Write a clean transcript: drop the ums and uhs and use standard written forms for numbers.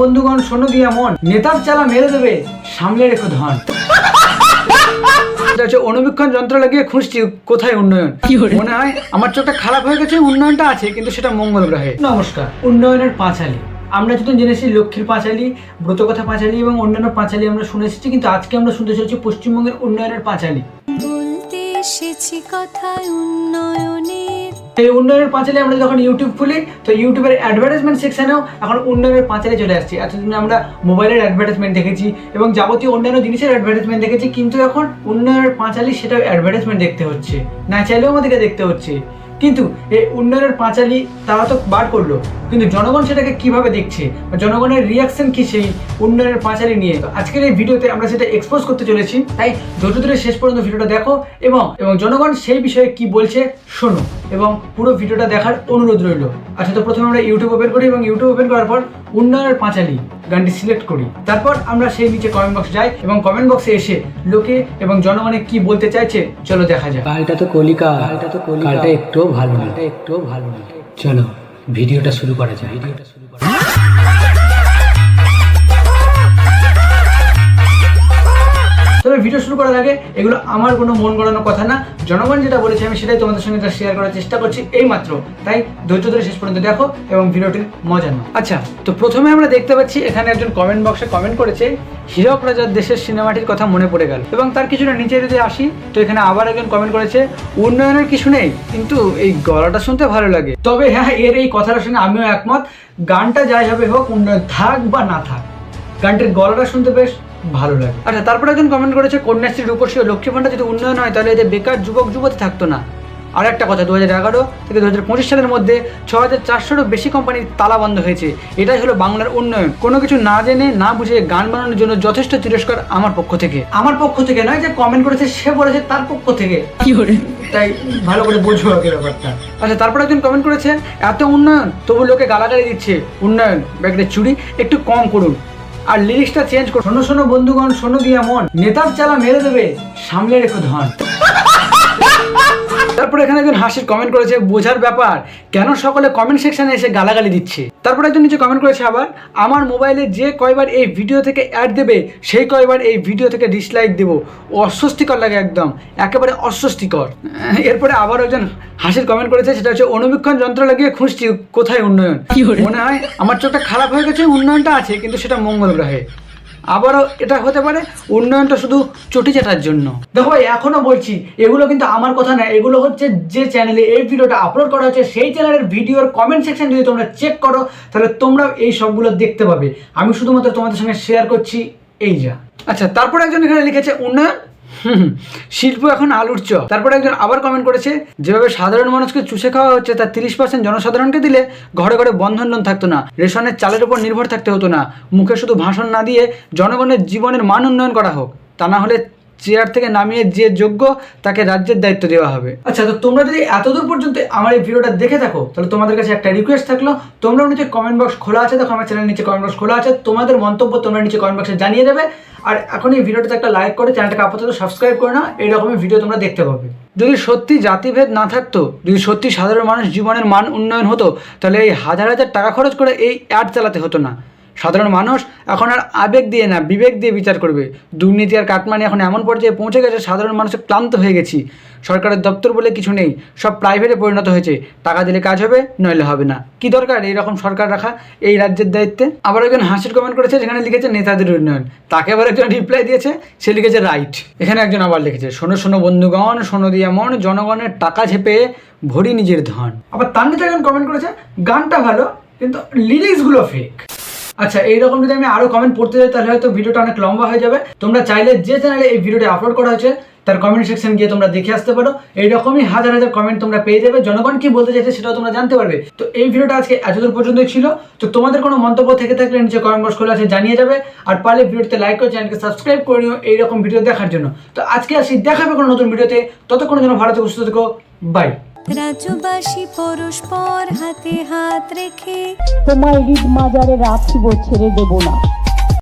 বন্ধুগণ শোনো দিয়া মন, নেতার চালা মেরে দেবে, সামলে রেখো ধন। অনুবীক্ষণ যন্ত্র লাগিয়ে খুঁজছি কোথায় উন্নয়ন। মনে হয় আমার চোখটা খারাপ হয়ে গেছে, উন্নয়নটা আছে কিন্তু সেটা মঙ্গল গ্রহে। নমস্কার। উন্নয়নের পাঁচালী আমরা যখন জেনেছি লক্ষ্মীর পাঁচালী, ব্রতকথা পাঁচালী এবং অন্যান্য পাঁচালী আমরা শুনে এসেছি, কিন্তু আজকে আমরা শুনতে চলেছি পশ্চিমবঙ্গের উন্নয়নের পাঁচালী। বলতে এসেছি কথায় উন্নয়নের। এই উন্নয়নের পাঁচালী আমরা যখন ইউটিউব খুলি তো ইউটিউবের অ্যাডভার্টাইজমেন্ট সেকশনেও এখন উন্নয়নের পাঁচালী চলে আসছে। এতদিন আমরা মোবাইলের অ্যাডভার্টাইজমেন্ট দেখেছি এবং যাবতীয় অন্যান্য জিনিসের অ্যাডভার্টাইজমেন্ট দেখেছি, কিন্তু এখন উন্নয়নের পাঁচালী সেটাও অ্যাডভার্টাইজমেন্ট দেখতে হচ্ছে, না চাইলেও আমাদেরকে দেখতে হচ্ছে। কিন্তু এই উন্নয়নের পাঁচালী তারা তো বার করলো, কিন্তু জনগণ সেটাকে কিভাবে দেখছে, জনগণের রিয়াকশন কি সেই উন্নয়নের পাঁচালী নিয়ে, আজকের এই ভিডিওতে আমরা সেটা এক্সপোজ করতে চলেছি। তাই ধৈর্য ধরে শেষ পর্যন্ত ভিডিওটা দেখো এবং জনগণ সেই বিষয়ে কি বলছে শোনো এবং পুরো ভিডিওটা দেখার অনুরোধ রইল। আচ্ছা, তো প্রথমে আমরা ইউটিউব ওপেন করি এবং ইউটিউব ওপেন করার পর উন্নয়নের পাঁচালী গানটি সিলেক্ট করি। তারপর আমরা সেই নিচে কমেন্ট বক্স যাই এবং কমেন্ট বক্সে এসে লোকে এবং জনগণে কি বলতে চাইছে চলো দেখা যায়। এটা তো কলিকা, এটা একটুও ভালো না, চলো ভিডিওটা শুরু করা যায়। তবে ভিডিও শুরু করার আগে এগুলো আমার কোনো মন গড়ানো কথা না, জনগণ যেটা বলেছে আমি সেটাই তোমাদের সঙ্গে শেয়ার করার চেষ্টা করছি এই মাত্র। তাই ধৈর্য ধরে শেষ পর্যন্ত দেখো এবং ভিডিওটির মজা নাও। আচ্ছা, তো প্রথমে আমরা দেখতে পাচ্ছি এখানে একজন কমেন্ট বক্সে কমেন্ট করেছে, হীরক রাজার দেশের সিনেমাটির কথা মনে পড়ে গেল। এবং তার কিছুটা নিচে যদি আসি তো এখানে আবার একজন কমেন্ট করেছে, উন্নয়নের কিছু নেই কিন্তু এই গলাটা শুনতে ভালো লাগে। তবে হ্যাঁ, এর এই কথাটার সঙ্গে আমিও একমত, গানটা যাই হবে হোক, উন্নয়ন থাক বা না থাক, গানটির গলাটা শুনতে বেশ ভালো লাগে। আচ্ছা, তারপরে একজন কমেন্ট করেছে, কন্যাশ্রী, রূপশ্রী ও লক্ষ্মী ভান্ডার যদি উন্নয়ন হয় তাহলে এদের বেকার যুবক যুবতী থাকতো না। আর একটা কথা, 2011 থেকে 2025 সালের মধ্যে 6400-রও বেশি কোম্পানির তালা বন্ধ হয়েছে। এটাই হলো বাংলার উন্নয়ন। কোনো কিছু না জেনে না বুঝে গান বানানোর জন্য যথেষ্ট তিরস্কার আমার পক্ষ থেকে। আমার পক্ষ থেকে নয়, যে কমেন্ট করেছে সে বলেছে তার পক্ষ থেকে, তাই ভালো করে বোঝো আগে ব্যাপারটা। আচ্ছা, তারপর একজন কমেন্ট করেছে, এত উন্নয়ন তবু লোকে গালাগালি দিচ্ছে, উন্নয়ন ব্যাগটা চুরি একটু কম করুন আর লিরিক্সটা চেঞ্জ করুন। শোনো শোনো বন্ধুগণ শোনো দিয়া মন, নেতার চালা মেরে দেবে, সামলে রেখো ধন। তারপর এখানে একজন হাসির কমেন্ট করেছে, বোঝার ব্যাপার, কেন সকলে কমেন্ট সেকশনে এসে গালাগালি দিচ্ছে। তারপর একজন নিচে কমেন্ট করেছে আবার, আমার মোবাইলে যে কয়বার এই ভিডিও থেকে অ্যাড দেবে সেই কয়বার এই ভিডিও থেকে ডিসলাইক দেবো, অস্বস্তিকর লাগে, একদম একেবারে অস্বস্তিকর। এরপরে আবার একজন হাসির কমেন্ট করেছে, সেটা হচ্ছে অনুবীক্ষণ যন্ত্র লাগিয়ে খুঁজছি কোথায় উন্নয়ন। মনে হয় আমার চোখটা খারাপ হয়ে গেছে, উন্নয়নটা আছে কিন্তু সেটা মঙ্গল গ্রহে। আবারও এটা হতে পারে উন্নয়নটা শুধু চটি চাটার জন্য। দেখো এখনো বলছি, এগুলো কিন্তু আমার কথা না, এগুলো হচ্ছে যে চ্যানেলে এই ভিডিওটা আপলোড করা হচ্ছে সেই চ্যানেলের ভিডিওর কমেন্ট সেকশন যদি তোমরা চেক করো তাহলে তোমরা এই সবগুলো দেখতে পাবে। আমি শুধুমাত্র তোমাদের সঙ্গে শেয়ার করছি এই যা। আচ্ছা, তারপর একজন এখানে লিখেছে, উন্নয়ন শিল্প এখন আলুর চপ। তারপরে একজন আবার কমেন্ট করেছে, যেভাবে সাধারণ মানুষকে চুষে খাওয়া হচ্ছে তার 30% জনসাধারণকে দিলে ঘরে ঘরে বন্ধন লোন থাকতো না, রেশনের চালের উপর নির্ভর থাকতে হতো না, মুখে শুধু ভাষণ না দিয়ে জনগণের জীবনের মান উন্নয়ন করা হোক, তা না হলে চেয়ার থেকে নামিয়ে যে যোগ্য তাকে রাজ্যের দায়িত্ব দেওয়া হবে। আচ্ছা, তো তোমরা যদি এতদূর পর্যন্ত আমার এই ভিডিওটা দেখে থাকো তাহলে তোমাদের কাছে একটা রিকোয়েস্ট থাকলো, তোমরাও নিচে কমেন্ট বক্স খোলা আছে, দেখো আমার চ্যানেলের নিচে কমেন্ট বক্স খোলা আছে, তোমাদের মন্তব্য তোমরা নিচে কমেন্ট বক্সে জানিয়ে দেবে। আর এখন এই ভিডিওটাতে একটা লাইক করে চ্যানেলটাকে আপাতত সাবস্ক্রাইব করে নাও, এইরকমের ভিডিও তোমরা দেখতে পাবে। যদি সত্যি জাতিভেদ না থাকতো, যদি সত্যি সাধারণ মানুষ জীবনের মান উন্নয়ন হতো, তাহলে এই হাজার হাজার টাকা খরচ করে এই অ্যাড চালাতে হতো না। সাধারণ মানুষ এখন আর আবেগ দিয়ে না, বিবেক দিয়ে বিচার করবে। দুর্নীতি আর কাটমানি এখন এমন পর্যায়ে পৌঁছে গেছে, সাধারণ মানুষের ক্লান্ত হয়ে গেছি। সরকারের দপ্তর বলে কিছু নেই, সব প্রাইভেটে পরিণত হয়েছে। টাকা দিলে কাজ হবে, নইলে হবে না। কি দরকার এইরকম সরকার রাখা এই রাজ্যের দায়িত্বে? আবার একজন হাসির কমেন্ট করেছে, যেখানে লিখেছে নেতাদের উন্নয়ন, তাকে আবার একজন রিপ্লাই দিয়েছে, সে লিখেছে রাইট। এখানে একজন আবার লিখেছে, শোনো শোনো বন্ধুগণ শোনো দিয়া মন, জনগণের টাকা ঝেপে ভরি নিজের ধন। আবার তার নিচে একজন কমেন্ট করেছে, গানটা ভালো কিন্তু লিরিক্সগুলো ফেক। আচ্ছা, এইরকম যদি আমি আরো কমেন্ট পড়তে যাই তাহলে হয়তো ভিডিওটা অনেক লম্বা হয়ে যাবে। তোমরা চাইলে যে চ্যানেলে এই ভিডিওটা আপলোড করা হয়েছে তার কমেন্ট সেকশন গিয়ে তোমরা দেখে আসতে পারো, এইরকমই হাজার হাজার কমেন্ট তোমরা পেয়ে যাবে, জনগণ কি বলতে চাইছে সেটাও তোমরা জানতে পারবে। তো এই ভিডিওটা আজকে এতদূর পর্যন্তই ছিল। তো তোমাদের কোনো মন্তব্য থেকে থাকলে নিচে কমেন্ট বক্স খোলা আছে, জানিয়ে যাবে। আর পারলে ভিডিওতে লাইক করে চ্যানেলকে সাবস্ক্রাইব করে নিও এইরকম ভিডিও দেখার জন্য। তো আজকে আসি, দেখাবে কোনো নতুন ভিডিওতে, ততক্ষণের জন্য ভালো থেকো, সুস্থ থেকো, বাই। রাজ্যবাসী পরস্পর হাতে হাত রেখে তোমায় ঈদ মাজারে রাখিব, ছেড়ে দেব না।